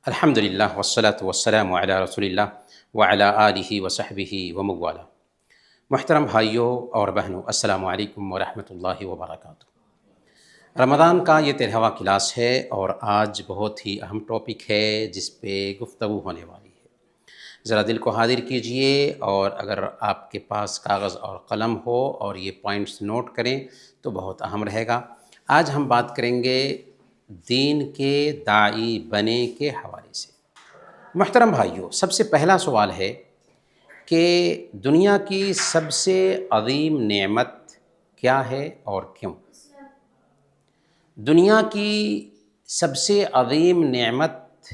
الحمدللہ والصلاة والسلام علی رسول اللہ وعلی آلہ وصحبہ وموالا۔ محترم بھائیوں اور بہنوں، السلام علیکم ورحمۃ اللہ وبرکاتہ۔ رمضان کا یہ 13واں کلاس ہے اور آج بہت ہی اہم ٹاپک ہے جس پہ گفتگو ہونے والی ہے۔ ذرا دل کو حاضر کیجئے اور اگر آپ کے پاس کاغذ اور قلم ہو اور یہ پوائنٹس نوٹ کریں تو بہت اہم رہے گا۔ آج ہم بات کریں گے دین کے داعی بنے کے حوالے سے۔ محترم بھائیوں، سب سے پہلا سوال ہے کہ دنیا کی سب سے عظیم نعمت کیا ہے اور کیوں؟ دنیا کی سب سے عظیم نعمت،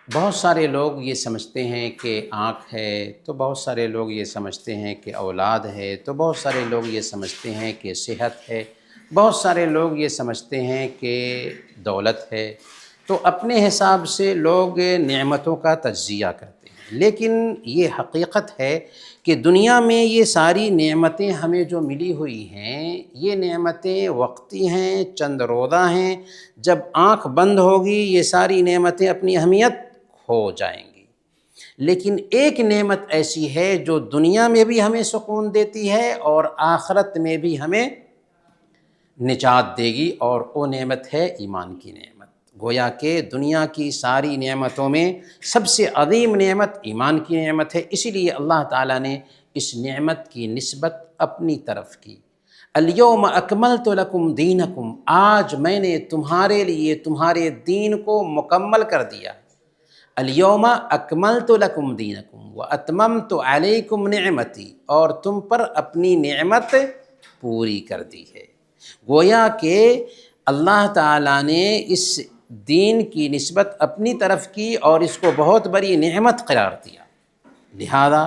بہت سارے لوگ یہ سمجھتے ہیں کہ آنکھ ہے، تو بہت سارے لوگ یہ سمجھتے ہیں کہ اولاد ہے، تو بہت سارے لوگ یہ سمجھتے ہیں کہ صحت ہے، بہت سارے لوگ یہ سمجھتے ہیں کہ دولت ہے۔ تو اپنے حساب سے لوگ نعمتوں کا تجزیہ کرتے ہیں، لیکن یہ حقیقت ہے کہ دنیا میں یہ ساری نعمتیں ہمیں جو ملی ہوئی ہیں، یہ نعمتیں وقتی ہیں، چند روزہ ہیں۔ جب آنکھ بند ہوگی یہ ساری نعمتیں اپنی اہمیت کھو جائیں گی۔ لیکن ایک نعمت ایسی ہے جو دنیا میں بھی ہمیں سکون دیتی ہے اور آخرت میں بھی ہمیں نجات دے گی، اور وہ نعمت ہے ایمان کی نعمت۔ گویا کہ دنیا کی ساری نعمتوں میں سب سے عظیم نعمت ایمان کی نعمت ہے، اسی لیے اللہ تعالیٰ نے اس نعمت کی نسبت اپنی طرف کی۔ الیوم اکملت لکم دینکم، آج میں نے تمہارے لیے تمہارے دین کو مکمل کر دیا۔ الیوم اکملت لکم دینکم واتممت علیکم نعمتی، اور تم پر اپنی نعمت پوری کر دی ہے۔ گویا کہ اللہ تعالیٰ نے اس دین کی نسبت اپنی طرف کی اور اس کو بہت بڑی نعمت قرار دیا، لہذا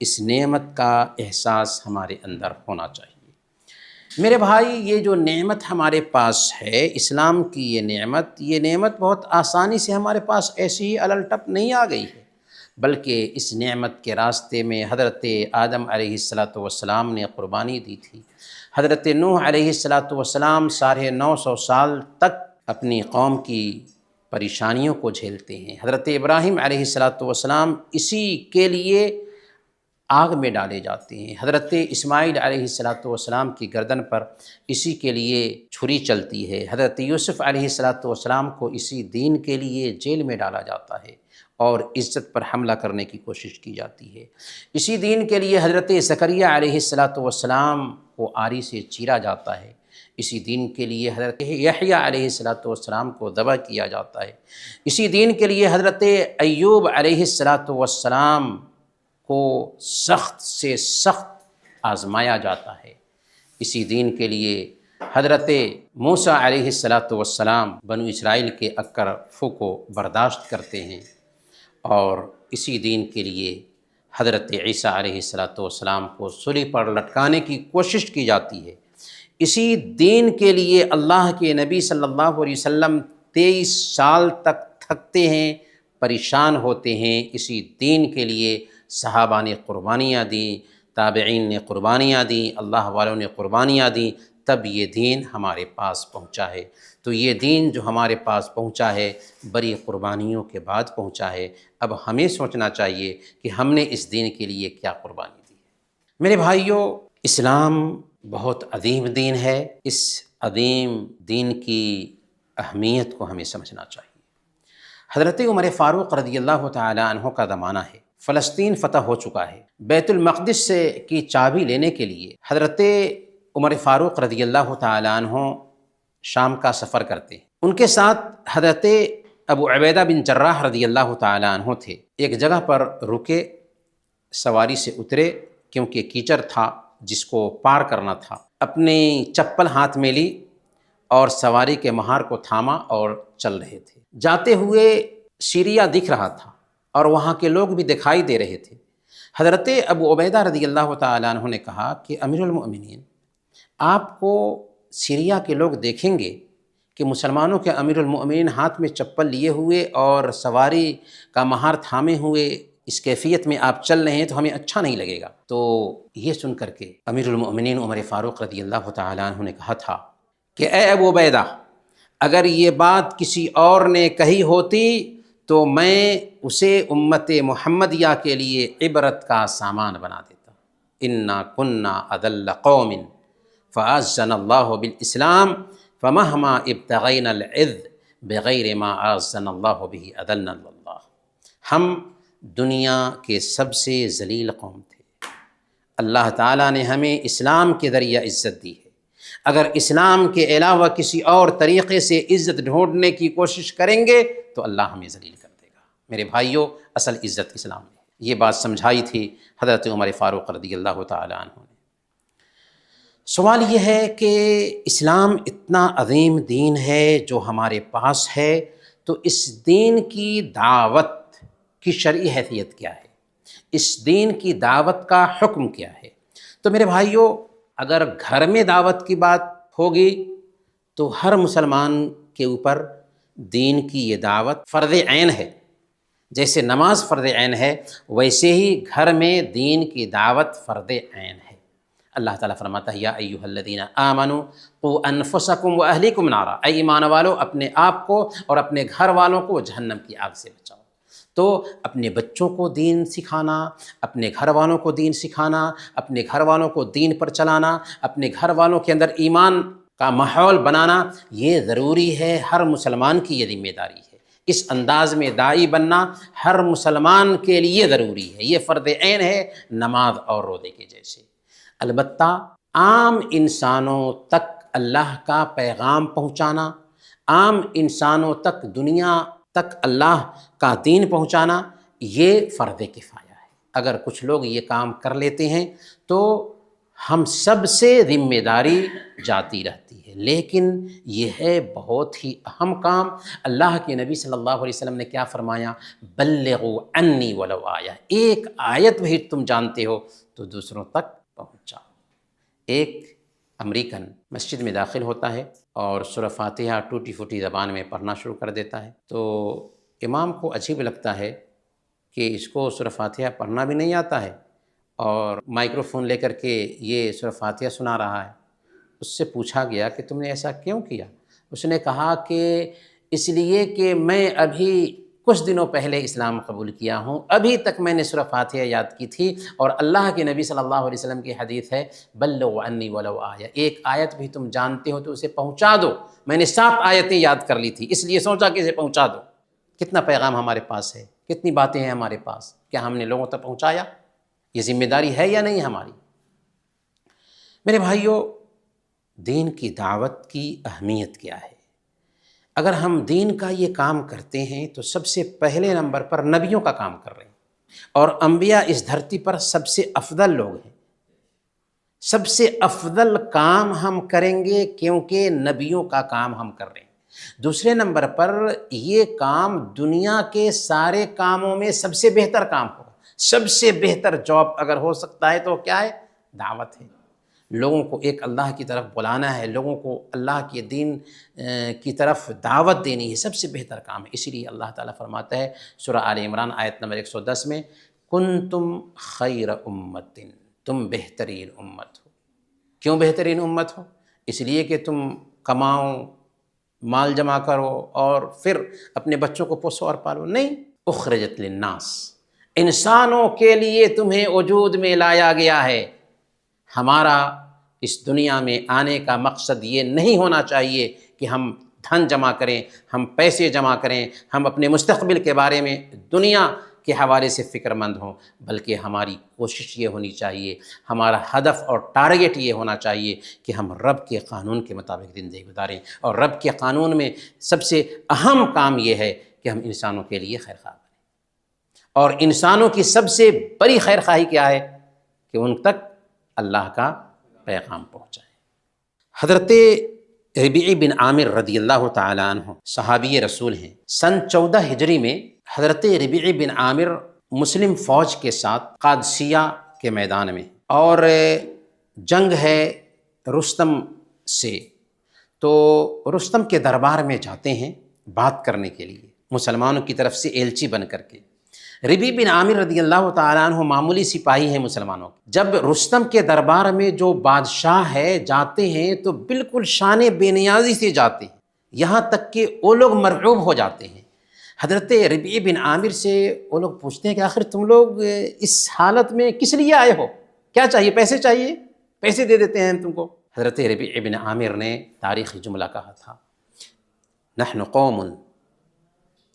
اس نعمت کا احساس ہمارے اندر ہونا چاہیے۔ میرے بھائی، یہ جو نعمت ہمارے پاس ہے، اسلام کی یہ نعمت بہت آسانی سے ہمارے پاس ایسی ہی الٹپ نہیں آ گئی ہے، بلکہ اس نعمت کے راستے میں حضرت آدم علیہ السلام نے قربانی دی تھی۔ حضرت نوح علیہ السلام 950 سال تک اپنی قوم کی پریشانیوں کو جھیلتے ہیں۔ حضرت ابراہیم علیہ السلام اسی کے لیے آگ میں ڈالے جاتے ہیں۔ حضرت اسماعیل علیہ السلام کی گردن پر اسی کے لیے چھری چلتی ہے۔ حضرت یوسف علیہ السلام کو اسی دین کے لیے جیل میں ڈالا جاتا ہے اور عزت پر حملہ کرنے کی کوشش کی جاتی ہے۔ اسی دین کے لیے حضرت زکریا علیہ السلام کو آری سے چیرا جاتا ہے۔ اسی دین کے لیے حضرت یحییٰ علیہ السلام کو ذبح کیا جاتا ہے۔ اسی دین کے لیے حضرت ایوب علیہ السلام کو سخت سے سخت آزمایا جاتا ہے۔ اسی دین کے لیے حضرت موسیٰ علیہ السلام بنو اسرائیل کے اکر فو کو برداشت کرتے ہیں، اور اسی دین کے لیے حضرت عیسیٰ علیہ السلام کو صلیب پر لٹکانے کی کوشش کی جاتی ہے۔ اسی دین کے لیے اللہ کے نبی صلی اللہ علیہ وسلم 23 سال تک تھکتے ہیں، پریشان ہوتے ہیں۔ اسی دین کے لیے صحابہ نے قربانیاں دیں، تابعین نے قربانیاں دیں، اللہ والوں نے قربانیاں دیں، تب یہ دین ہمارے پاس پہنچا ہے۔ تو یہ دین جو ہمارے پاس پہنچا ہے بڑی قربانیوں کے بعد پہنچا ہے۔ اب ہمیں سوچنا چاہیے کہ ہم نے اس دین کے لیے کیا قربانی دی ہے۔ میرے بھائیوں، اسلام بہت عظیم دین ہے۔ اس عظیم دین کی اہمیت کو ہمیں سمجھنا چاہیے۔ حضرت عمر فاروق رضی اللہ تعالی عنہ کا زمانہ ہے، فلسطین فتح ہو چکا ہے۔ بیت المقدس کی چابی لینے کے لیے حضرت عمر فاروق رضی اللہ تعالی عنہ شام کا سفر کرتے ہیں۔ ان کے ساتھ حضرت ابو عبیدہ بن جراح رضی اللہ تعالی عنہ تھے۔ ایک جگہ پر رکے، سواری سے اترے، کیونکہ کیچڑ تھا جس کو پار کرنا تھا۔ اپنی چپل ہاتھ میں لی اور سواری کے مہار کو تھاما اور چل رہے تھے۔ جاتے ہوئے سیریا دکھ رہا تھا اور وہاں کے لوگ بھی دکھائی دے رہے تھے۔ حضرت ابو عبیدہ رضی اللہ تعالیٰ عنہ نے کہا کہ امیر المؤمنین، آپ کو سیریا کے لوگ دیکھیں گے کہ مسلمانوں کے امیر المؤمنین ہاتھ میں چپل لیے ہوئے اور سواری کا مہار تھامے ہوئے اس کیفیت میں آپ چل رہے ہیں تو ہمیں اچھا نہیں لگے گا۔ تو یہ سن کر کے امیر المؤمنین عمر فاروق رضی اللہ تعالیٰ عنہ نے کہا تھا کہ اے ابو عبیدہ، اگر یہ بات کسی اور نے کہی ہوتی تو میں اسے امت محمدیہ کے لیے عبرت کا سامان بنا دیتا۔ انا کنا اضل قوم فاعزنا اللہ بالاسلام فمہما ابتغینا العز بغیر ما اعزنا اللہ به اضلنا اللہ۔ ہم دنیا کے سب سے ذلیل قوم تھے، اللہ تعالیٰ نے ہمیں اسلام کے ذریعہ عزت دی ہے، اگر اسلام کے علاوہ کسی اور طریقے سے عزت ڈھونڈنے کی کوشش کریں گے تو اللہ ہمیں ذلیل کر دے گا۔ میرے بھائیوں، اصل عزت اسلام میں ہے، یہ بات سمجھائی تھی حضرت عمر فاروق رضی اللہ تعالیٰ عنہ نے۔ سوال یہ ہے کہ اسلام اتنا عظیم دین ہے جو ہمارے پاس ہے، تو اس دین کی دعوت کی شرعی حیثیت کیا ہے، اس دین کی دعوت کا حکم کیا ہے؟ تو میرے بھائیوں، اگر گھر میں دعوت کی بات ہوگی تو ہر مسلمان کے اوپر دین کی یہ دعوت فرض عین ہے، جیسے نماز فرض عین ہے ویسے ہی گھر میں دین کی دعوت فرض عین ہے۔ اللہ تعالیٰ فرماتا ہے یا ایھا الذین آمنوا قوا انفسکم واہلیکم نارا، اے ایمان والو اپنے آپ کو اور اپنے گھر والوں کو جہنم کی آگ سے بچاؤ۔ تو اپنے بچوں کو دین سکھانا، اپنے گھر والوں کو دین سکھانا، اپنے گھر والوں کو دین پر چلانا، اپنے گھر والوں کے اندر ایمان کا ماحول بنانا، یہ ضروری ہے، ہر مسلمان کی یہ ذمہ داری ہے۔ اس انداز میں داعی بننا ہر مسلمان کے لیے ضروری ہے، یہ فرض عین ہے نماز اور روزے کے جیسے۔ البتہ عام انسانوں تک اللہ کا پیغام پہنچانا، عام انسانوں تک دنیا تک اللہ کا دین پہنچانا، یہ فرض کفایہ ہے۔ اگر کچھ لوگ یہ کام کر لیتے ہیں تو ہم سب سے ذمہ داری جاتی رہتی ہے، لیکن یہ ہے بہت ہی اہم کام۔ اللہ کے نبی صلی اللہ علیہ وسلم نے کیا فرمایا؟ بلغوا عنی ولو آیہ، ایک آیت بھی تم جانتے ہو تو دوسروں تک پہنچاؤ۔ ایک امریکن مسجد میں داخل ہوتا ہے اور سورہ فاتحہ ٹوٹی پھوٹی زبان میں پڑھنا شروع کر دیتا ہے، تو امام کو عجیب لگتا ہے کہ اس کو سورہ فاتحہ پڑھنا بھی نہیں آتا ہے اور مائکرو فون لے کر کے یہ سورہ فاتحہ سنا رہا ہے۔ اس سے پوچھا گیا کہ تم نے ایسا کیوں کیا؟ اس نے کہا کہ اس لیے کہ میں ابھی کچھ دنوں پہلے اسلام قبول کیا ہوں، ابھی تک میں نے سورہ فاتحہ یاد کی تھی، اور اللہ کے نبی صلی اللہ علیہ وسلم کی حدیث ہے بلغوا عنی ولو آیہ، ایک آیت بھی تم جانتے ہو تو اسے پہنچا دو۔ میں نے 7 آیتیں یاد کر لی تھی، اس لیے سوچا کہ اسے پہنچا دو۔ کتنا پیغام ہمارے پاس ہے، کتنی باتیں ہیں ہمارے پاس، کیا ہم نے لوگوں تک پہنچایا؟ یہ ذمہ داری ہے یا نہیں ہماری؟ میرے بھائیوں، دین کی دعوت کی اہمیت کیا ہے؟ اگر ہم دین کا یہ کام کرتے ہیں تو سب سے پہلے نمبر پر نبیوں کا کام کر رہے ہیں، اور انبیاء اس دھرتی پر سب سے افضل لوگ ہیں۔ سب سے افضل کام ہم کریں گے کیونکہ نبیوں کا کام ہم کر رہے ہیں۔ دوسرے نمبر پر یہ کام دنیا کے سارے کاموں میں سب سے بہتر کام ہوگا۔ سب سے بہتر جاب اگر ہو سکتا ہے تو کیا ہے؟ دعوت ہے۔ لوگوں کو ایک اللہ کی طرف بلانا ہے، لوگوں کو اللہ کے دین کی طرف دعوت دینی ہے، سب سے بہتر کام ہے۔ اسی لیے اللہ تعالیٰ فرماتا ہے سورہ آل عمران آیت نمبر 110 میں کنتم خیر امت، تم بہترین امت ہو۔ کیوں بہترین امت ہو؟ اس لیے کہ تم کماؤ، مال جمع کرو اور پھر اپنے بچوں کو پوسو اور پالو، نہیں، اخرجت للناس، انسانوں کے لیے تمہیں وجود میں لایا گیا ہے۔ ہمارا اس دنیا میں آنے کا مقصد یہ نہیں ہونا چاہیے کہ ہم دھن جمع کریں، ہم پیسے جمع کریں، ہم اپنے مستقبل کے بارے میں دنیا کے حوالے سے فکر مند ہوں، بلکہ ہماری کوشش یہ ہونی چاہیے، ہمارا ہدف اور ٹارگٹ یہ ہونا چاہیے کہ ہم رب کے قانون کے مطابق زندگی گزاریں، اور رب کے قانون میں سب سے اہم کام یہ ہے کہ ہم انسانوں کے لیے خیر خواہ بنیں، اور انسانوں کی سب سے بڑی خیر خواہی کیا ہے؟ کہ ان تک اللہ کا پیغام پہنچائے۔ حضرت ربیع بن عامر رضی اللہ تعالیٰ عنہ صحابی رسول ہیں۔ سن 14 ہجری میں حضرت ربیع بن عامر مسلم فوج کے ساتھ قادسیہ کے میدان میں، اور جنگ ہے رستم سے، تو رستم کے دربار میں جاتے ہیں بات کرنے کے لیے مسلمانوں کی طرف سے ایلچی بن کر کے۔ ربیع بن عامر رضی اللہ تعالیٰ عنہ معمولی سپاہی ہیں مسلمانوں کے۔ جب رستم کے دربار میں جو بادشاہ ہے جاتے ہیں تو بالکل شان بے نیازی سے جاتے ہیں، یہاں تک کہ وہ لوگ مرعوب ہو جاتے ہیں۔ حضرت ربیع بن عامر سے وہ لوگ پوچھتے ہیں کہ آخر تم لوگ اس حالت میں کس لیے آئے ہو، کیا چاہیے؟ پیسے چاہیے، پیسے دے دیتے ہیں ہم تم کو۔ حضرت ربیع بن عامر نے تاریخی جملہ کہا تھا، نحن قوم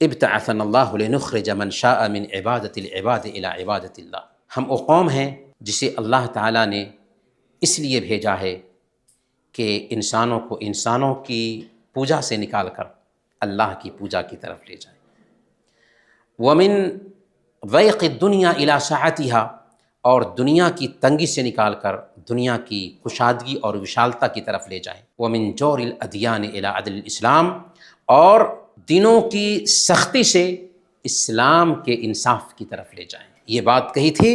ابتعثنا اللہ لنخرج من شاء من عبادت العباد الى عبادت اللہ، ہم وہ قوم ہیں جسے اللہ تعالیٰ نے اس لیے بھیجا ہے کہ انسانوں کو انسانوں کی پوجا سے نکال کر اللہ کی پوجا کی طرف لے جائے، ومن ضیق الدنیا الی سعتھا، اور دنیا کی تنگی سے نکال کر دنیا کی کشادگی اور وشالتا کی طرف لے جائیں، ومن جور الادیان الی عدل الاسلام، اور دینوں کی سختی سے اسلام کے انصاف کی طرف لے جائیں۔ یہ بات کہی تھی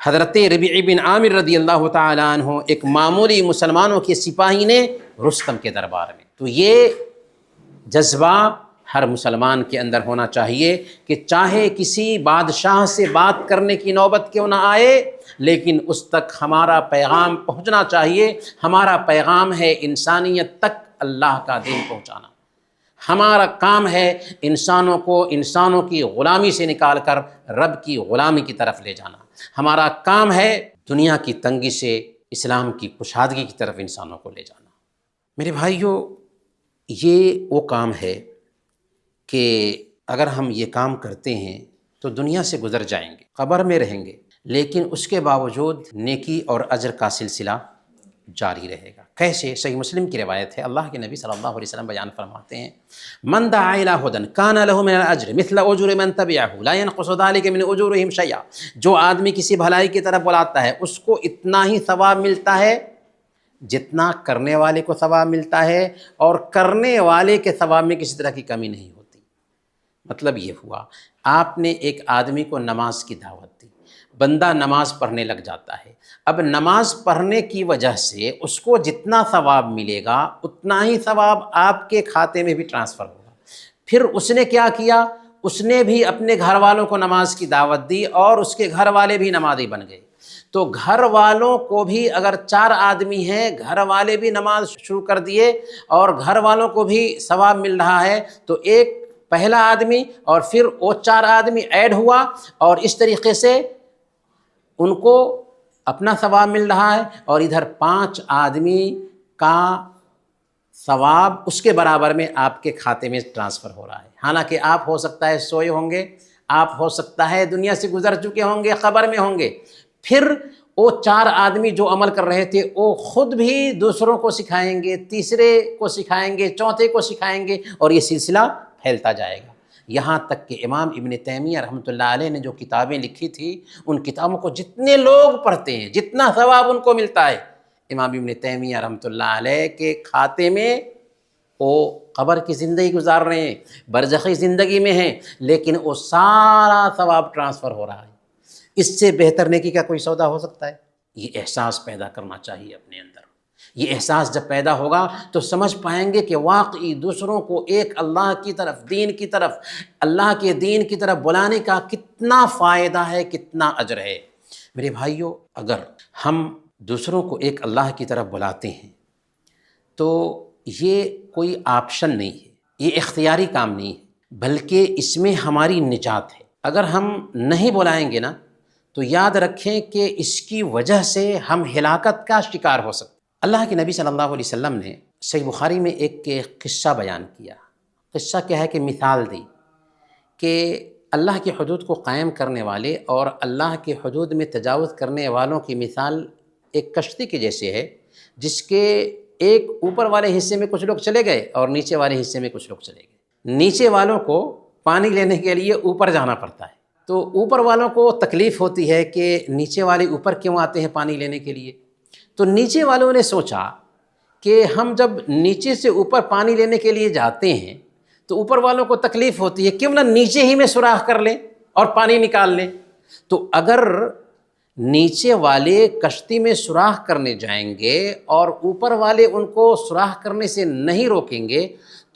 حضرت ربیع بن عامر رضی اللہ تعالیٰ عنہ، ایک معمولی مسلمانوں کے سپاہی نے رستم کے دربار میں۔ تو یہ جذبہ ہر مسلمان کے اندر ہونا چاہیے کہ چاہے کسی بادشاہ سے بات کرنے کی نوبت کیوں نہ آئے، لیکن اس تک ہمارا پیغام پہنچنا چاہیے۔ ہمارا پیغام ہے انسانیت تک اللہ کا دین پہنچانا، ہمارا کام ہے انسانوں کو انسانوں کی غلامی سے نکال کر رب کی غلامی کی طرف لے جانا، ہمارا کام ہے دنیا کی تنگی سے اسلام کی کشادگی کی طرف انسانوں کو لے جانا۔ میرے بھائیوں، یہ وہ کام ہے کہ اگر ہم یہ کام کرتے ہیں تو دنیا سے گزر جائیں گے، قبر میں رہیں گے، لیکن اس کے باوجود نیکی اور اجر کا سلسلہ جاری رہے گا۔ کیسے؟ صحیح مسلم کی روایت ہے، اللہ کے نبی صلی اللہ علیہ وسلم بیان فرماتے ہیں، من دعا الی ھدی کان لہ من الاجر مثل اجور من تبعہ لا ينقص ذلك من اجورہم شیئا، جو آدمی کسی بھلائی کی طرف بلاتا ہے اس کو اتنا ہی ثواب ملتا ہے جتنا کرنے والے کو ثواب ملتا ہے، اور کرنے والے کے ثواب میں کسی طرح کی کمی نہیں ہوتی۔ مطلب یہ ہوا، آپ نے ایک آدمی کو نماز کی دعوت دی، بندہ نماز پڑھنے لگ جاتا ہے، اب نماز پڑھنے کی وجہ سے اس کو جتنا ثواب ملے گا اتنا ہی ثواب آپ کے کھاتے میں بھی ٹرانسفر ہوگا۔ پھر اس نے کیا کیا؟ اس نے بھی اپنے گھر والوں کو نماز کی دعوت دی اور اس کے گھر والے بھی نمازی بن گئے، تو گھر والوں کو بھی، اگر 4 آدمی ہیں، گھر والے بھی نماز شروع کر دیے اور گھر والوں کو بھی ثواب مل رہا ہے، تو ایک پہلا آدمی اور پھر وہ 4 آدمی ایڈ ہوا، اور اس طریقے سے ان کو اپنا ثواب مل رہا ہے، اور ادھر 5 آدمی کا ثواب اس کے برابر میں آپ کے کھاتے میں ٹرانسفر ہو رہا ہے۔ حالانکہ آپ ہو سکتا ہے سوئے ہوں گے، آپ ہو سکتا ہے دنیا سے گزر چکے ہوں گے، قبر میں ہوں گے، پھر وہ 4 آدمی جو عمل کر رہے تھے وہ خود بھی دوسروں کو سکھائیں گے، تیسرے کو سکھائیں گے، چوتھے کو سکھائیں گے، اور یہ سلسلہ پھیلتا جائے گا، یہاں تک کہ امام ابن تیمیہ رحمۃ اللہ علیہ نے جو کتابیں لکھی تھی، ان کتابوں کو جتنے لوگ پڑھتے ہیں جتنا ثواب ان کو ملتا ہے، امام ابن تیمیہ رحمۃ اللہ علیہ کے کھاتے میں وہ قبر کی زندگی گزار رہے ہیں، برزخی زندگی میں ہیں، لیکن وہ سارا ثواب ٹرانسفر ہو رہا ہے۔ اس سے بہتر نیکی کا کوئی سودا ہو سکتا ہے؟ یہ احساس پیدا کرنا چاہیے اپنے اندر۔ یہ احساس جب پیدا ہوگا تو سمجھ پائیں گے کہ واقعی دوسروں کو ایک اللہ کی طرف، دین کی طرف، اللہ کے دین کی طرف بلانے کا کتنا فائدہ ہے، کتنا اجر ہے۔ میرے بھائیوں، اگر ہم دوسروں کو ایک اللہ کی طرف بلاتے ہیں تو یہ کوئی آپشن نہیں ہے، یہ اختیاری کام نہیں ہے، بلکہ اس میں ہماری نجات ہے۔ اگر ہم نہیں بلائیں گے نا تو یاد رکھیں کہ اس کی وجہ سے ہم ہلاکت کا شکار ہو سکتے ہیں۔ اللہ کے نبی صلی اللہ علیہ وسلم نے صحیح بخاری میں ایک قصہ بیان کیا۔ قصہ کیا ہے کہ مثال دی کہ اللہ کی حدود کو قائم کرنے والے اور اللہ کے حدود میں تجاوز کرنے والوں کی مثال ایک کشتی کے جیسے ہے، جس کے ایک اوپر والے حصے میں کچھ لوگ چلے گئے اور نیچے والے حصے میں کچھ لوگ چلے گئے۔ نیچے والوں کو پانی لینے کے لیے اوپر جانا پڑتا ہے، تو اوپر والوں کو تکلیف ہوتی ہے کہ نیچے والے اوپر کیوں آتے ہیں پانی لینے کے لیے، تو نیچے والوں نے سوچا کہ ہم جب نیچے سے اوپر پانی لینے کے لیے جاتے ہیں تو اوپر والوں کو تکلیف ہوتی ہے، کیوں نہ نیچے ہی میں سوراخ کر لیں اور پانی نکال لیں۔ تو اگر نیچے والے کشتی میں سوراخ کرنے جائیں گے اور اوپر والے ان کو سوراخ کرنے سے نہیں روکیں گے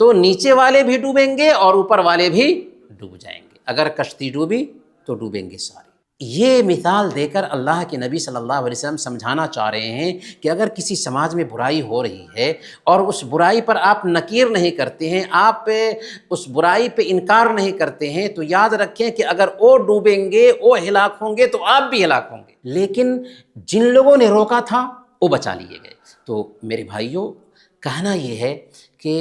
تو نیچے والے بھی ڈوبیں گے اور اوپر والے بھی ڈوب جائیں گے۔ اگر کشتی ڈوبی تو ڈوبیں گے سارے۔ یہ مثال دے کر اللہ کے نبی صلی اللہ علیہ وسلم سمجھانا چاہ رہے ہیں کہ اگر کسی سماج میں برائی ہو رہی ہے اور اس برائی پر آپ نکیر نہیں کرتے ہیں، آپ اس برائی پہ انکار نہیں کرتے ہیں، تو یاد رکھیں کہ اگر وہ ڈوبیں گے، وہ ہلاک ہوں گے، تو آپ بھی ہلاک ہوں گے۔ لیکن جن لوگوں نے روکا تھا وہ بچا لیے گئے۔ تو میرے بھائیوں، کہنا یہ ہے کہ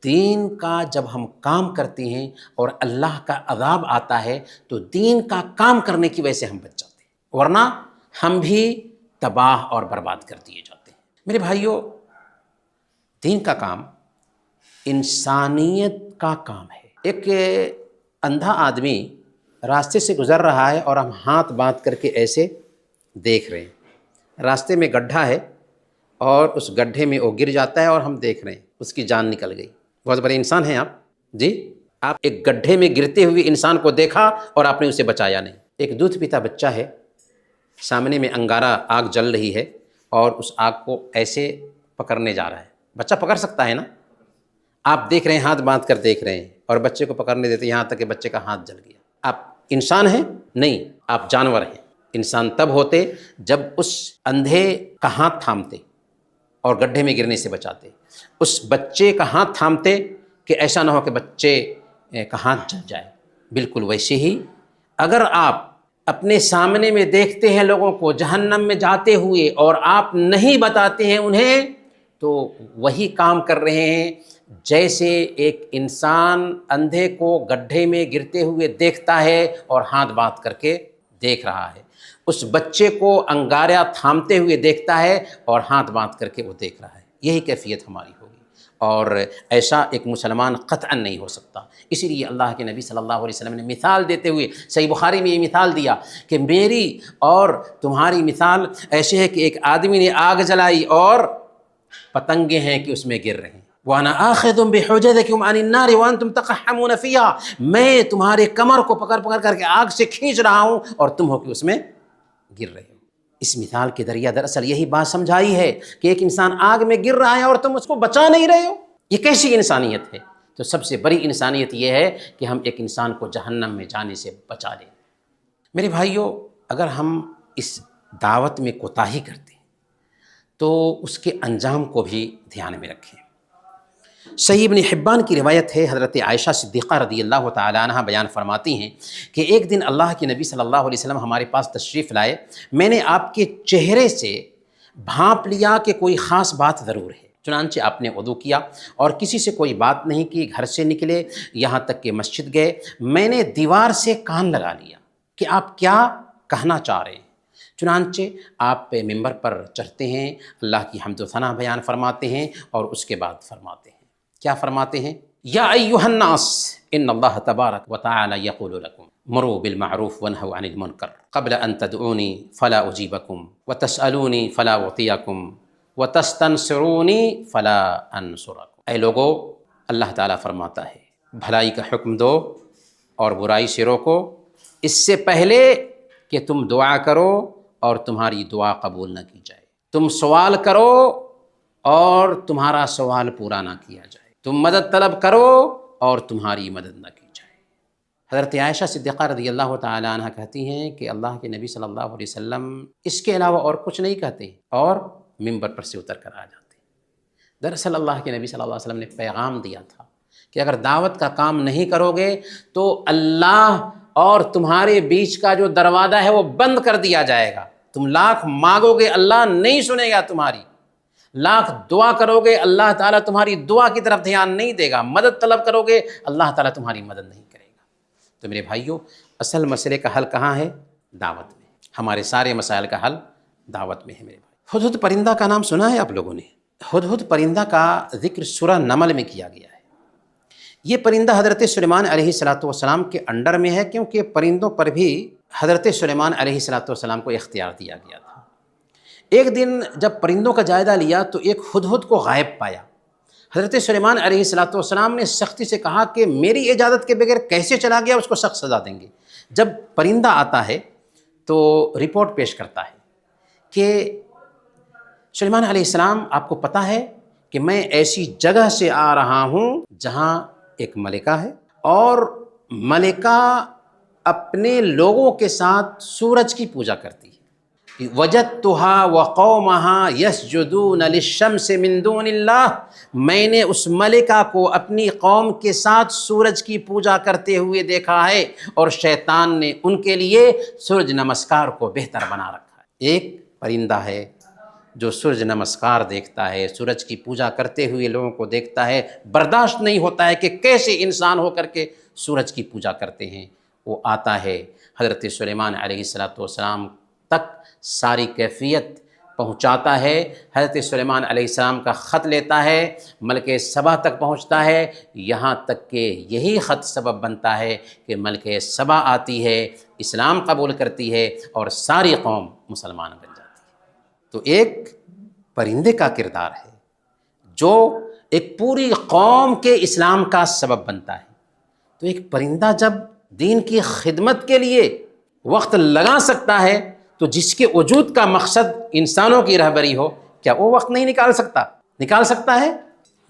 دین کا جب ہم کام کرتے ہیں اور اللہ کا عذاب آتا ہے تو دین کا کام کرنے کی وجہ سے ہم بچ جاتے ہیں، ورنہ ہم بھی تباہ اور برباد کر دیے جاتے ہیں۔ میرے بھائیوں، دین کا کام انسانیت کا کام ہے۔ ایک اندھا آدمی راستے سے گزر رہا ہے اور ہم ہاتھ باندھ کر کے ایسے دیکھ رہے ہیں، راستے میں گڈھا ہے اور اس گڈھے میں وہ گر جاتا ہے اور ہم دیکھ رہے ہیں، اس کی جان نکل گئی۔ بہت بڑے انسان ہیں آپ جی، آپ ایک گڈھے میں گرتے ہوئے انسان کو دیکھا اور آپ نے اسے بچایا نہیں۔ ایک دودھ پیتا بچہ ہے، سامنے میں انگارہ آگ جل رہی ہے اور اس آگ کو ایسے پکڑنے جا رہا ہے۔ بچہ پکڑ سکتا ہے نا؟ آپ دیکھ رہے ہیں، ہاتھ باندھ کر دیکھ رہے ہیں اور بچے کو پکڑنے دیتے، یہاں تک کہ بچے کا ہاتھ جل گیا۔ آپ انسان ہیں؟ نہیں، آپ جانور ہیں۔ انسان تب ہوتے جب اس اندھے کا ہاتھ تھامتے اور گڈھے میں گرنے سے بچاتے، اس بچے کا ہاتھ تھامتے کہ ایسا نہ ہو کہ بچے کا ہاتھ جل جائے۔ بالکل ویسے ہی اگر آپ اپنے سامنے میں دیکھتے ہیں لوگوں کو جہنم میں جاتے ہوئے اور آپ نہیں بتاتے ہیں انہیں، تو وہی کام کر رہے ہیں جیسے ایک انسان اندھے کو گڈھے میں گرتے ہوئے دیکھتا ہے اور ہاتھ باندھ کر کے دیکھ رہا ہے، اس بچے کو انگارہ تھامتے ہوئے دیکھتا ہے اور ہاتھ باندھ کر کے وہ دیکھ رہا ہے۔ یہی کیفیت ہماری ہوگی، اور ایسا ایک مسلمان قطعاً نہیں ہو سکتا۔ اسی لیے اللہ کے نبی صلی اللہ علیہ وسلم نے مثال دیتے ہوئے صحیح بخاری میں یہ مثال دیا کہ میری اور تمہاری مثال ایسے ہے کہ ایک آدمی نے آگ جلائی اور پتنگیں ہیں کہ اس میں گر رہے ہیں۔ وَأَنَا آخِذٌ بِحُجَزِكُمْ عَنِ النَّارِ وَأَنْتُمْ تَقَحَّمُونَ فِيهَا، میں تمہارے کمر کو پکڑ پکڑ کر کے آگ سے کھینچ رہا ہوں اور تم ہو کہ اس میں گر رہے ہو۔ اس مثال کے ذریعہ دراصل یہی بات سمجھائی ہے کہ ایک انسان آگ میں گر رہا ہے اور تم اس کو بچا نہیں رہے ہو، یہ کیسی انسانیت ہے؟ تو سب سے بڑی انسانیت یہ ہے کہ ہم ایک انسان کو جہنم میں جانے سے بچا لیں۔ میرے بھائیوں، اگر ہم اس دعوت میں کوتاہی کرتے ہیں تو اس کے انجام کو بھی دھیان میں رکھیں۔ صحیح ابن حبان کی روایت ہے، حضرت عائشہ صدیقہ رضی اللہ تعالی عنہ بیان فرماتی ہیں کہ ایک دن اللہ کے نبی صلی اللہ علیہ وسلم ہمارے پاس تشریف لائے، میں نے آپ کے چہرے سے بھانپ لیا کہ کوئی خاص بات ضرور ہے، چنانچہ آپ نے وضو کیا اور کسی سے کوئی بات نہیں کی، گھر سے نکلے یہاں تک کہ مسجد گئے، میں نے دیوار سے کان لگا لیا کہ آپ کیا کہنا چاہ رہے ہیں۔ چنانچہ آپ ممبر پر چڑھتے ہیں، اللہ کی حمد و ثنا بیان فرماتے ہیں اور اس کے بعد فرماتے ہیں، کیا فرماتے ہیں؟ یا ایھا الناس ان اللہ تبارک و تعالی یقول لکم مروا بالمعروف وانہوا عن المنکر قبل ان تدعونی فلا اجیبکم وتسألونی فلا اعطیکم وتستنصرونی فلا انصرکم۔ اے لوگو، اللہ تعالیٰ فرماتا ہے بھلائی کا حکم دو اور برائی سے روکو، اس سے پہلے کہ تم دعا کرو اور تمہاری دعا قبول نہ کی جائے، تم سوال کرو اور تمہارا سوال پورا نہ کیا جائے، تم مدد طلب کرو اور تمہاری مدد نہ کی جائے۔ حضرت عائشہ صدیقہ رضی اللہ تعالی عنہ کہتی ہیں کہ اللہ کے نبی صلی اللہ علیہ وسلم اس کے علاوہ اور کچھ نہیں کہتے اور ممبر پر سے اتر کر آ جاتے۔ دراصل اللہ کے نبی صلی اللہ علیہ وسلم نے پیغام دیا تھا کہ اگر دعوت کا کام نہیں کرو گے تو اللہ اور تمہارے بیچ کا جو دروازہ ہے وہ بند کر دیا جائے گا۔ تم لاکھ مانگو گے اللہ نہیں سنے گا تمہاری، لاکھ دعا کرو گے اللہ تعالیٰ تمہاری دعا کی طرف دھیان نہیں دے گا، مدد طلب کرو گے اللہ تعالیٰ تمہاری مدد نہیں کرے گا۔ تو میرے بھائیوں، اصل مسئلے کا حل کہاں ہے؟ دعوت میں۔ ہمارے سارے مسائل کا حل دعوت میں ہے میرے بھائی۔ ہدہد پرندہ کا نام سنا ہے آپ لوگوں نے؟ ہدہد پرندہ کا ذکر سورہ نمل میں کیا گیا ہے۔ یہ پرندہ حضرت سلیمان علیہ السلام کے انڈر میں ہے، کیونکہ پرندوں پر بھی حضرت سلیمان علیہ السلام کو اختیار دیا گیا تھا۔ ایک دن جب پرندوں کا جائزہ لیا تو ایک ہدہد کو غائب پایا۔ حضرت سلیمان علیہ السلام نے سختی سے کہا کہ میری اجازت کے بغیر کیسے چلا گیا، اس کو سخت سزا دیں گے۔ جب پرندہ آتا ہے تو رپورٹ پیش کرتا ہے کہ سلیمان علیہ السلام، آپ کو پتہ ہے کہ میں ایسی جگہ سے آ رہا ہوں جہاں ایک ملکہ ہے، اور ملکہ اپنے لوگوں کے ساتھ سورج کی پوجا کرتی ہے۔ وجدتها وقومها يسجدون للشمس من دون اللہ، میں نے اس ملکہ کو اپنی قوم کے ساتھ سورج کی پوجا کرتے ہوئے دیکھا ہے، اور شیطان نے ان کے لیے سورج نمسکار کو بہتر بنا رکھا ہے۔ ایک پرندہ ہے جو سورج نمسکار دیکھتا ہے، سورج کی پوجا کرتے ہوئے لوگوں کو دیکھتا ہے، برداشت نہیں ہوتا ہے کہ کیسے انسان ہو کر کے سورج کی پوجا کرتے ہیں۔ وہ آتا ہے حضرت سلیمان علیہ السلام تک ساری کیفیت پہنچاتا ہے، حضرت سلیمان علیہ السلام کا خط لیتا ہے، ملکہ سبا تک پہنچتا ہے، یہاں تک کہ یہی خط سبب بنتا ہے کہ ملکہ سبا آتی ہے، اسلام قبول کرتی ہے، اور ساری قوم مسلمان بن جاتی ہے۔ تو ایک پرندے کا کردار ہے جو ایک پوری قوم کے اسلام کا سبب بنتا ہے۔ تو ایک پرندہ جب دین کی خدمت کے لیے وقت لگا سکتا ہے، تو جس کے وجود کا مقصد انسانوں کی رہبری ہو، کیا وہ وقت نہیں نکال سکتا؟ نکال سکتا ہے،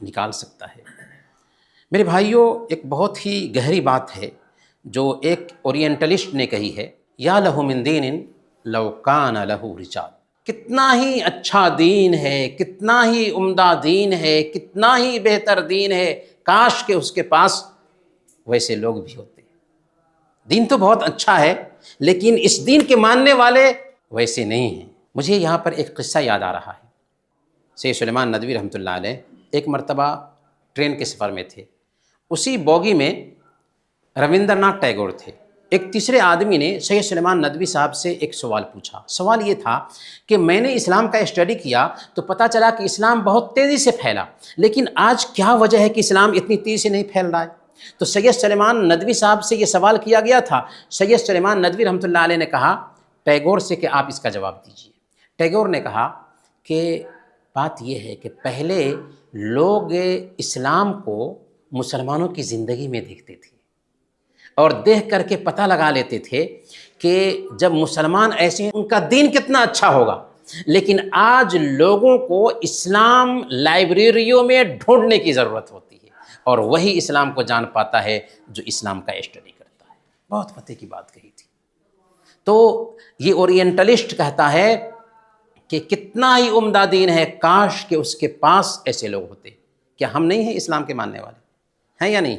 نکال سکتا ہے۔ میرے بھائیوں، ایک بہت ہی گہری بات ہے جو ایک اورینٹلسٹ نے کہی ہے، یا لہ من دین لو کان لہ رجال، کتنا ہی اچھا دین ہے، کتنا ہی عمدہ دین ہے، کتنا ہی بہتر دین ہے، کاش کہ اس کے پاس ویسے لوگ بھی ہوتے۔ دین تو بہت اچھا ہے، لیکن اس دین کے ماننے والے ویسے نہیں ہیں۔ مجھے یہاں پر ایک قصہ یاد آ رہا ہے۔ سید سلیمان ندوی رحمۃ اللہ علیہ ایک مرتبہ ٹرین کے سفر میں تھے، اسی بوگی میں روندر ناتھ ٹیگور تھے۔ ایک تیسرے آدمی نے سید سلیمان ندوی صاحب سے ایک سوال پوچھا۔ سوال یہ تھا کہ میں نے اسلام کا اسٹڈی کیا تو پتہ چلا کہ اسلام بہت تیزی سے پھیلا، لیکن آج کیا وجہ ہے کہ اسلام اتنی تیزی سے نہیں پھیل رہا ہے؟ تو سید سلیمان ندوی صاحب سے یہ سوال کیا گیا تھا۔ سید سلیمان ندوی رحمۃ اللہ علیہ نے کہا ٹیگور سے کہ آپ اس کا جواب دیجیے۔ ٹیگور نے کہا کہ بات یہ ہے کہ پہلے لوگ اسلام کو مسلمانوں کی زندگی میں دیکھتے تھے، اور دیکھ کر کے پتہ لگا لیتے تھے کہ جب مسلمان ایسے ہیں ان کا دین کتنا اچھا ہوگا۔ لیکن آج لوگوں کو اسلام لائبریریوں میں ڈھونڈنے کی ضرورت ہوتی ہے، اور وہی اسلام کو جان پاتا ہے جو اسلام کا اسٹڈی کرتا ہے۔ بہت پتے کی بات کہی تھی۔ تو یہ اورینٹلسٹ کہتا ہے کہ کتنا ہی عمدہ دین ہے، کاش کہ اس کے پاس ایسے لوگ ہوتے۔ کیا ہم نہیں ہیں اسلام کے ماننے والے؟ ہیں یا نہیں؟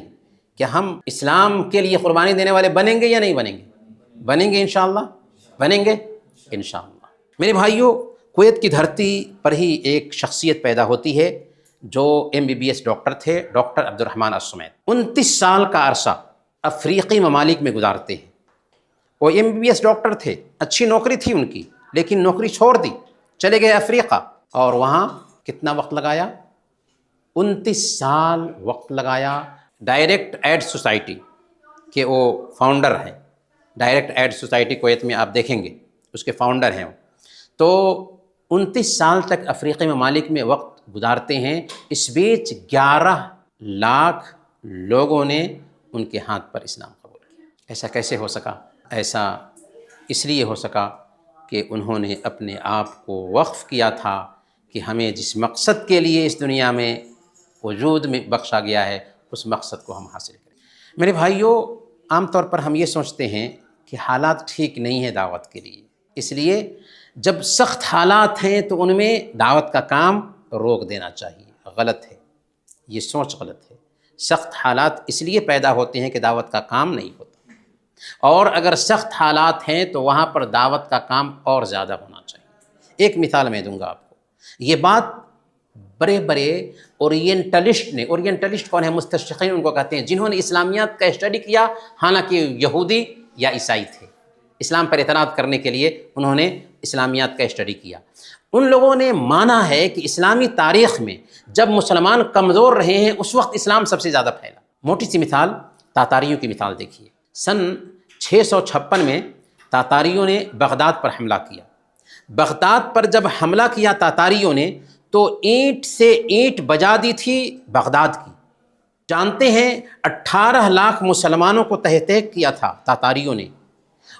کیا ہم اسلام کے لیے قربانی دینے والے بنیں گے یا نہیں بنیں گے؟ بنیں گے انشاءاللہ، بنیں گے انشاءاللہ۔ میرے بھائیوں، کویت کی دھرتی پر ہی ایک شخصیت پیدا ہوتی ہے جو MBBS ڈاکٹر تھے، ڈاکٹر عبد الرحمن السمیت۔ 29 سال کا عرصہ افریقی ممالک میں گزارتے ہیں۔ وہ MBBS ڈاکٹر تھے، اچھی نوکری تھی ان کی، لیکن نوکری چھوڑ دی، چلے گئے افریقہ، اور وہاں کتنا وقت لگایا؟ 29 سال وقت لگایا۔ ڈائریکٹ ایڈ سوسائٹی کے وہ فاؤنڈر ہیں، ڈائریکٹ ایڈ سوسائٹی کویت میں آپ دیکھیں گے، اس کے فاؤنڈر ہیں وہ۔ تو 29 سال تک افریقی ممالک میں وقت گزارتے ہیں۔ اس بیچ 11 لاکھ لوگوں نے ان کے ہاتھ پر اسلام قبول کیا۔ ایسا کیسے ہو سکا؟ ایسا اس لیے ہو سکا کہ انہوں نے اپنے آپ کو وقف کیا تھا کہ ہمیں جس مقصد کے لیے اس دنیا میں وجود میں بخشا گیا ہے، اس مقصد کو ہم حاصل کریں۔ میرے بھائیوں، عام طور پر ہم یہ سوچتے ہیں کہ حالات ٹھیک نہیں ہیں دعوت کے لیے، اس لیے جب سخت حالات ہیں تو ان میں دعوت کا کام روک دینا چاہیے۔ غلط ہے، یہ سوچ غلط ہے۔ سخت حالات اس لیے پیدا ہوتے ہیں کہ دعوت کا کام نہیں ہوتا، اور اگر سخت حالات ہیں تو وہاں پر دعوت کا کام اور زیادہ ہونا چاہیے۔ ایک مثال میں دوں گا آپ کو۔ یہ بات بڑے بڑے اورینٹلسٹ کون ہیں؟ مستشرقین ان کو کہتے ہیں، جنہوں نے اسلامیات کا اسٹڈی کیا، حالانکہ یہودی یا عیسائی تھے۔ اسلام پر اعتراض کرنے کے لیے انہوں نے اسلامیات کا اسٹڈی کیا۔ ان لوگوں نے مانا ہے کہ اسلامی تاریخ میں جب مسلمان کمزور رہے ہیں اس وقت اسلام سب سے زیادہ پھیلا۔ موٹی سی مثال، تاتاریوں کی مثال دیکھیے۔ سن 656 میں تاتاریوں نے بغداد پر حملہ کیا۔ بغداد پر جب حملہ کیا تاتاریوں نے تو اینٹ سے اینٹ بجا دی تھی بغداد کی۔ جانتے ہیں 18 لاکھ مسلمانوں کو تہہ تہہ کیا تھا تاتاریوں نے،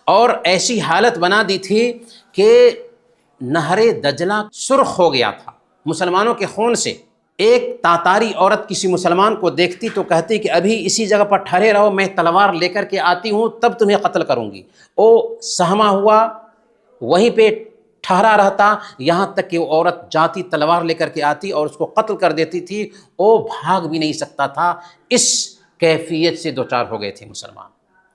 اور ایسی حالت بنا دی تھی کہ نہر دجلہ سرخ ہو گیا تھا مسلمانوں کے خون سے۔ ایک تاتاری عورت کسی مسلمان کو دیکھتی تو کہتی کہ ابھی اسی جگہ پر ٹھہرے رہو، میں تلوار لے کر کے آتی ہوں تب تمہیں قتل کروں گی۔ او سہما ہوا، وہیں پہ ٹھہرا رہتا، یہاں تک کہ وہ عورت جاتی تلوار لے کر کے آتی اور اس کو قتل کر دیتی تھی۔ وہ بھاگ بھی نہیں سکتا تھا، اس کیفیت سے دوچار ہو گئے تھے مسلمان۔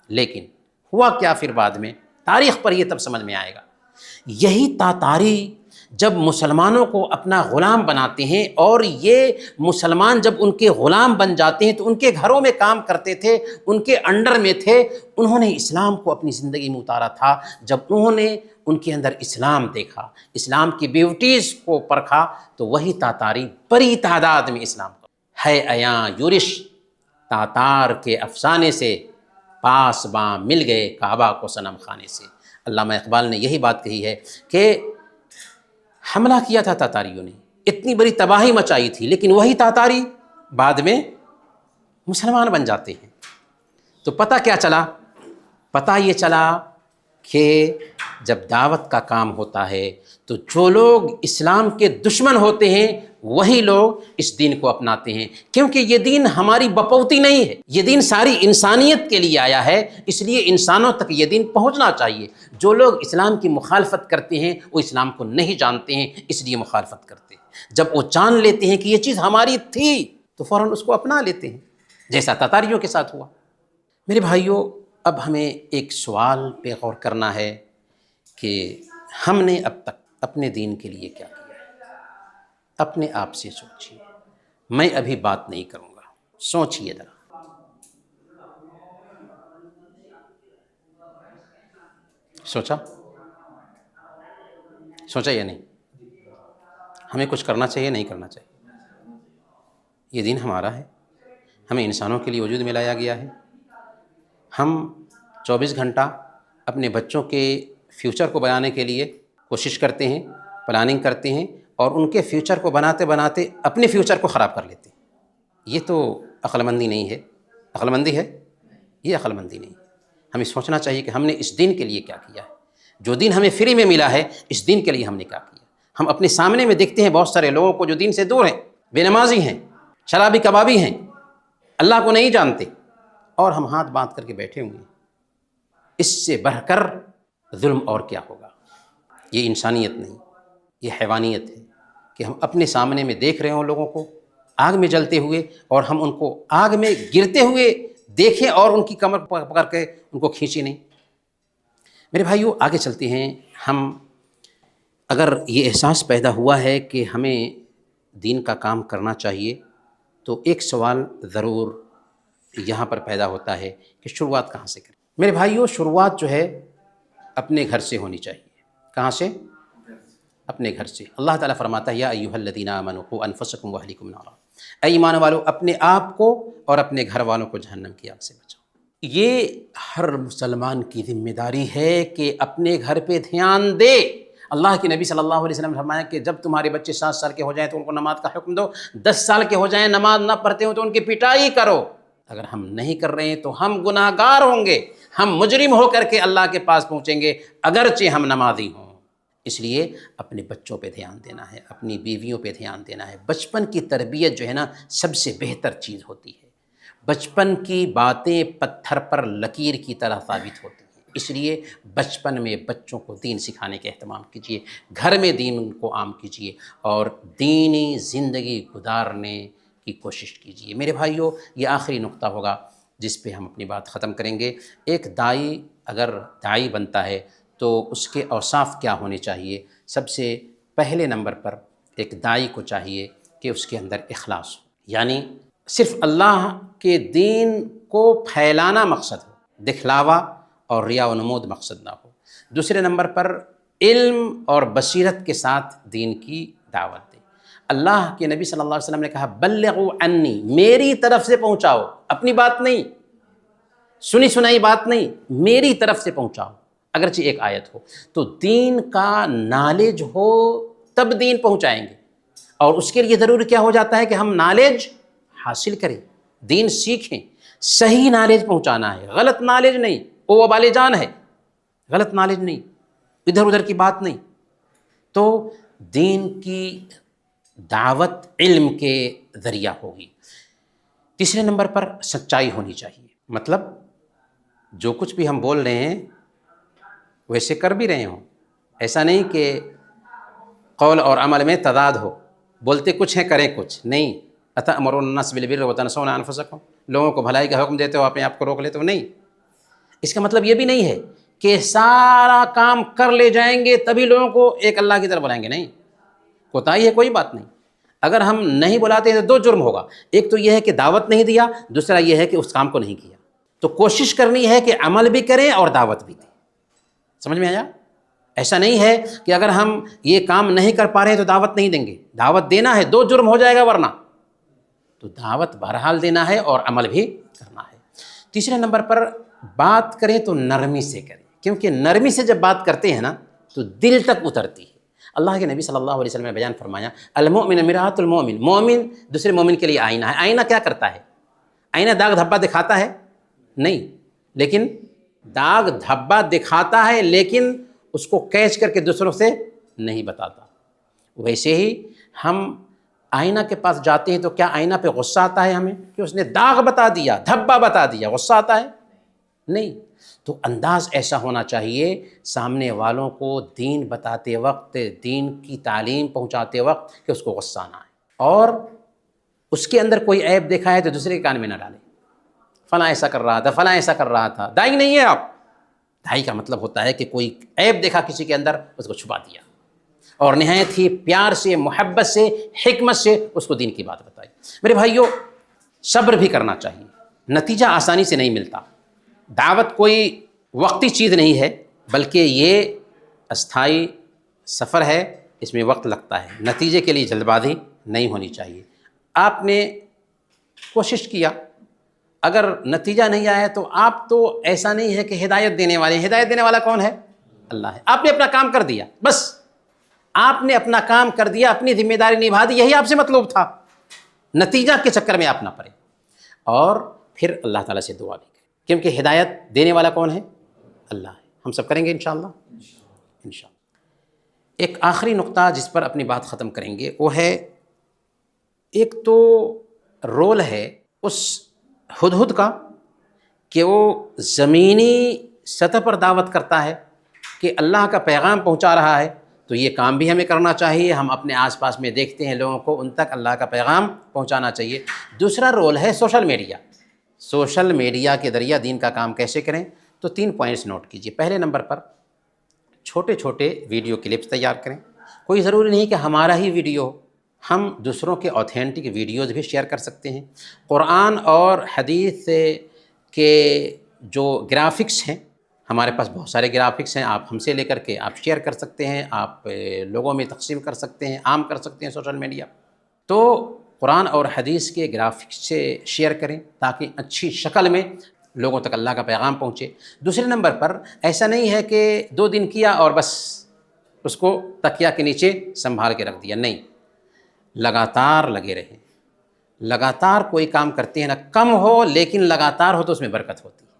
لیکن ہوا کیا پھر بعد میں؟ تاریخ پر یہ تب سمجھ میں آئے گا۔ یہی تاتاری جب مسلمانوں کو اپنا غلام بناتے ہیں، اور یہ مسلمان جب ان کے غلام بن جاتے ہیں تو ان کے گھروں میں کام کرتے تھے، ان کے انڈر میں تھے، انہوں نے اسلام کو اپنی زندگی میں اتارا تھا۔ جب انہوں نے ان کے اندر اسلام دیکھا، اسلام کی بیوٹیز کو پرکھا، تو وہی تاتاری بڑی تعداد میں اسلام کو ہے ایاں یورش تاتار کے افسانے سے پاس باں مل گئے کعبہ کو صنم خانے سے۔ علامہ اقبال نے یہی بات کہی ہے کہ حملہ کیا تھا تاتاریوں نے، اتنی بڑی تباہی مچائی تھی، لیکن وہی تاتاری بعد میں مسلمان بن جاتے ہیں۔ تو پتہ کیا چلا؟ پتہ یہ چلا کہ جب دعوت کا کام ہوتا ہے تو جو لوگ اسلام کے دشمن ہوتے ہیں وہی لوگ اس دین کو اپناتے ہیں، کیونکہ یہ دین ہماری بپوتی نہیں ہے، یہ دین ساری انسانیت کے لیے آیا ہے، اس لیے انسانوں تک یہ دین پہنچنا چاہیے۔ جو لوگ اسلام کی مخالفت کرتے ہیں وہ اسلام کو نہیں جانتے ہیں، اس لیے مخالفت کرتے ہیں۔ جب وہ جان لیتے ہیں کہ یہ چیز ہماری تھی تو فوراً اس کو اپنا لیتے ہیں، جیسا تاتاریوں کے ساتھ ہوا۔ میرے بھائیوں، اب ہمیں ایک سوال پہ غور کرنا ہے کہ ہم نے اب تک اپنے دین کے لیے کیا کیا؟ اپنے آپ سے سوچیے، میں ابھی بات نہیں کروں گا، سوچیے ذرا۔ سوچا یا نہیں؟ ہمیں کچھ کرنا چاہیے نہیں کرنا چاہیے؟ یہ دین ہمارا ہے، ہمیں انسانوں کے لیے وجود میں لایا گیا ہے۔ ہم 24 گھنٹہ اپنے بچوں کے فیوچر کو بنانے کے لیے کوشش کرتے ہیں، پلاننگ کرتے ہیں، اور ان کے فیوچر کو بناتے بناتے اپنے فیوچر کو خراب کر لیتے ہیں۔ یہ تو عقل مندی نہیں ہے۔ عقل مندی ہے؟ یہ عقل مندی نہیں۔ ہمیں سوچنا چاہیے کہ ہم نے اس دین کے لیے کیا کیا ہے۔ جو دین ہمیں فری میں ملا ہے، اس دین کے لیے ہم نے کیا کیا۔ ہم اپنے سامنے میں دیکھتے ہیں بہت سارے لوگوں کو جو دین سے دور ہیں، بے نمازی ہیں، شرابی کبابی ہیں، اللہ کو نہیں جانتے، اور ہم ہاتھ باندھ کر کے بیٹھے ہوئے ہیں۔ اس سے بڑھ کر ظلم اور کیا ہوگا؟ یہ انسانیت نہیں، یہ حیوانیت ہے کہ ہم اپنے سامنے میں دیکھ رہے ہوں لوگوں کو آگ میں جلتے ہوئے، اور ہم ان کو آگ میں گرتے ہوئے دیکھیں اور ان کی کمر پکڑ کے ان کو کھینچیں نہیں۔ میرے بھائیوں، آگے چلتے ہیں۔ ہم اگر یہ احساس پیدا ہوا ہے کہ ہمیں دین کا کام کرنا چاہیے، تو ایک سوال ضرور یہاں پر پیدا ہوتا ہے کہ شروعات کہاں سے کریں؟ میرے بھائیوں، شروعات جو ہے اپنے گھر سے ہونی چاہیے۔ کہاں سے؟ اپنے گھر سے۔ اللہ تعالیٰ فرماتا ہے یا ایھا الذین آمنوا قوا انفسکم واہلکم نارا، اے ایمان والو اپنے آپ کو اور اپنے گھر والوں کو جہنم کی آگ سے بچاؤ۔ یہ ہر مسلمان کی ذمہ داری ہے کہ اپنے گھر پہ دھیان دے۔ اللہ کے نبی صلی اللہ علیہ وسلم نے فرمایا کہ جب تمہارے بچے 7 سال کے ہو جائیں تو ان کو نماز کا حکم دو، 10 سال کے ہو جائیں نماز نہ پڑھتے ہوں تو ان کی پٹائی کرو۔ اگر ہم نہیں کر رہے ہیں تو ہم گناہ گار ہوں گے، ہم مجرم ہو کر کے اللہ کے پاس پہنچیں گے، اگرچہ ہم نمازی ہوں۔ اس لیے اپنے بچوں پہ دھیان دینا ہے، اپنی بیویوں پہ دھیان دینا ہے۔ بچپن کی تربیت جو ہے نا سب سے بہتر چیز ہوتی ہے۔ بچپن کی باتیں پتھر پر لکیر کی طرح ثابت ہوتی ہیں۔ اس لیے بچپن میں بچوں کو دین سکھانے کا اہتمام کیجیے، گھر میں دین کو عام کیجیے، اور دینی زندگی گزارنے کی کوشش کیجیے۔ میرے بھائیوں، یہ آخری نقطہ ہوگا جس پہ ہم اپنی بات ختم کریں گے۔ ایک داعی اگر داعی بنتا ہے تو اس کے اوصاف کیا ہونے چاہیے؟ سب سے پہلے نمبر پر ایک داعی کو چاہیے کہ اس کے اندر اخلاص ہو، یعنی صرف اللہ کے دین کو پھیلانا مقصد ہو، دکھلاوا اور ریا و نمود مقصد نہ ہو۔ دوسرے نمبر پر علم اور بصیرت کے ساتھ دین کی دعوت دے۔ اللہ کے نبی صلی اللہ علیہ وسلم نے کہا بلغوا عنی، میری طرف سے پہنچاؤ، اپنی بات نہیں، سنی سنائی بات نہیں، میری طرف سے پہنچاؤ، اگرچہ ایک آیت ہو۔ تو دین کا نالج ہو تب دین پہنچائیں گے، اور اس کے لیے ضروری کیا ہو جاتا ہے کہ ہم نالج حاصل کریں، دین سیکھیں۔ صحیح نالج پہنچانا ہے، غلط نالج نہیں، وہ وبال جان ہے، غلط نالج نہیں، ادھر ادھر کی بات نہیں۔ تو دین کی دعوت علم کے ذریعہ ہوگی۔ تیسرے نمبر پر سچائی ہونی چاہیے، مطلب جو کچھ بھی ہم بول رہے ہیں ویسے کر بھی رہے ہوں، ایسا نہیں کہ قول اور عمل میں تضاد ہو، بولتے کچھ ہیں کریں کچھ نہیں۔ اتأمرون الناس بالبر وتنسون انفسکم، لوگوں کو بھلائی کا حکم دیتے ہو اپنے آپ کو روک لیتے ہو، نہیں۔ اس کا مطلب یہ بھی نہیں ہے کہ سارا کام کر لے جائیں گے تبھی لوگوں کو ایک اللہ کی طرف بلائیں گے، نہیں، کوتاہی ہے کوئی بات نہیں۔ اگر ہم نہیں بلاتے ہیں تو دو جرم ہوگا، ایک تو یہ ہے کہ دعوت نہیں دیا، دوسرا یہ ہے کہ اس کام کو نہیں کیا۔ تو کوشش کرنی ہے کہ عمل بھی کریں اور دعوت بھی دیں۔ سمجھ میں آیا؟ ایسا نہیں ہے کہ اگر ہم یہ کام نہیں کر پا رہے ہیں تو دعوت نہیں دیں گے، دعوت دینا ہے، دو جرم ہو جائے گا ورنہ۔ تو دعوت بہرحال دینا ہے اور عمل بھی کرنا ہے۔ تیسرے نمبر پر بات کریں تو نرمی سے کریں، کیونکہ نرمی سے جب بات کرتے ہیں نا تو دل تک اترتی ہے۔ اللہ کے نبی صلی اللہ علیہ وسلم نے بیان فرمایا، المؤمن مرآۃ المؤمن، مومن دوسرے مومن کے لیے آئینہ ہے۔ آئینہ کیا کرتا ہے؟ آئینہ داغ دھبا دکھاتا ہے؟ نہیں، لیکن داغ دھبا دکھاتا ہے لیکن اس کو کیچ کر کے دوسروں سے نہیں بتاتا۔ ویسے ہی ہم آئینہ کے پاس جاتے ہیں تو کیا آئینہ پہ غصہ آتا ہے ہمیں کہ اس نے داغ بتا دیا، دھبا بتا دیا، غصہ آتا ہے؟ نہیں۔ تو انداز ایسا ہونا چاہیے سامنے والوں کو دین بتاتے وقت، دین کی تعلیم پہنچاتے وقت، کہ اس کو غصہ نہ آئے، اور اس کے اندر کوئی عیب دیکھا ہے تو دوسرے کے کان میں نہ ڈالے، فلاں ایسا کر رہا تھا، فلاں ایسا کر رہا تھا۔ دائی نہیں ہے آپ۔ دائی کا مطلب ہوتا ہے کہ کوئی عیب دیکھا کسی کے اندر، اس کو چھپا دیا اور نہایت ہی پیار سے، محبت سے، حکمت سے اس کو دین کی بات بتائی۔ میرے بھائیوں، صبر بھی کرنا چاہیے، نتیجہ آسانی سے نہیں ملتا۔ دعوت کوئی وقتی چیز نہیں ہے، بلکہ یہ استھائی سفر ہے، اس میں وقت لگتا ہے۔ نتیجے کے لیے جلد بازی نہیں ہونی چاہیے۔ آپ نے کوشش کیا، اگر نتیجہ نہیں آیا تو آپ تو ایسا نہیں ہے کہ ہدایت دینے والے ہیں۔ ہدایت دینے والا کون ہے؟ اللہ ہے۔ آپ نے اپنا کام کر دیا، بس آپ نے اپنا کام کر دیا، اپنی ذمہ داری نبھا دی، یہی آپ سے مطلوب تھا۔ نتیجہ کے چکر میں آپ نہ پڑے، اور پھر اللہ تعالیٰ سے دعا بھی کریں، کیونکہ ہدایت دینے والا کون ہے؟ اللہ ہے۔ ہم سب کریں گے انشاءاللہ، انشاءاللہ۔ ایک آخری نقطہ جس پر اپنی بات ختم کریں گے وہ ہے، ایک تو رول ہے اس ہدہد کا کہ وہ زمینی سطح پر دعوت کرتا ہے کہ اللہ کا پیغام پہنچا رہا ہے، تو یہ کام بھی ہمیں کرنا چاہیے۔ ہم اپنے آس پاس میں دیکھتے ہیں لوگوں کو، ان تک اللہ کا پیغام پہنچانا چاہیے۔ دوسرا رول ہے سوشل میڈیا۔ سوشل میڈیا کے ذریعہ دین کا کام کیسے کریں؟ تو 3 پوائنٹس نوٹ کیجئے۔ پہلے نمبر پر چھوٹے چھوٹے ویڈیو کلپس تیار کریں۔ کوئی ضروری نہیں کہ ہمارا ہی ویڈیو، ہم دوسروں کے اوتھینٹک ویڈیوز بھی شیئر کر سکتے ہیں۔ قرآن اور حدیث کے جو گرافکس ہیں، ہمارے پاس بہت سارے گرافکس ہیں، آپ ہم سے لے کر کے آپ شیئر کر سکتے ہیں، آپ لوگوں میں تقسیم کر سکتے ہیں، عام کر سکتے ہیں سوشل میڈیا۔ تو قرآن اور حدیث کے گرافکس سے شیئر کریں تاکہ اچھی شکل میں لوگوں تک اللہ کا پیغام پہنچے۔ دوسرے نمبر پر ایسا نہیں ہے کہ 2 دن کیا اور بس اس کو تکیہ کے نیچے سنبھال کے رکھ دیا، نہیں، لگاتار لگے رہیں۔ لگاتار کوئی کام کرتے ہیں نا، کم ہو لیکن لگاتار ہو تو اس میں برکت ہوتی ہے۔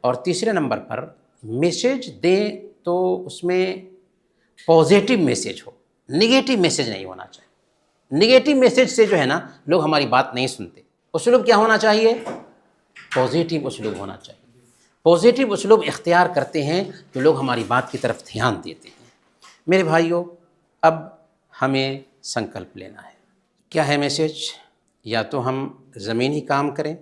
اور تیسرے نمبر پر میسیج دیں تو اس میں پازیٹیو میسیج ہو، نگیٹو میسیج نہیں ہونا چاہیے۔ نگیٹو میسیج سے جو ہے نا لوگ ہماری بات نہیں سنتے۔ اسلوب کیا ہونا چاہیے؟ پازیٹیو اسلوب ہونا چاہیے۔ پازیٹیو اسلوب اختیار کرتے ہیں تو لوگ ہماری بات کی طرف دھیان دیتے ہیں۔ میرے بھائیوں، اب ہمیں سنکلپ لینا ہے۔ کیا ہے میسیج؟ یا تو ہم زمینی کام کریں،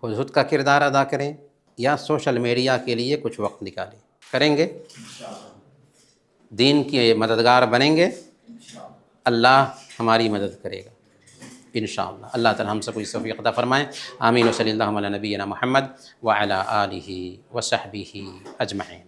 ہدہد کا کردار ادا کریں، یا سوشل میڈیا کے لیے کچھ وقت نکالیں۔ کریں گے؟ دین کے مددگار بنیں گے، اللہ ہماری مدد کرے گا انشاءاللہ۔ اللہ تعالی ہم سب کو توفیق عطا فرمائے۔ آمین و صلی اللہ علی نبینا محمد وعلی آلہ وصحبہ اجمعین۔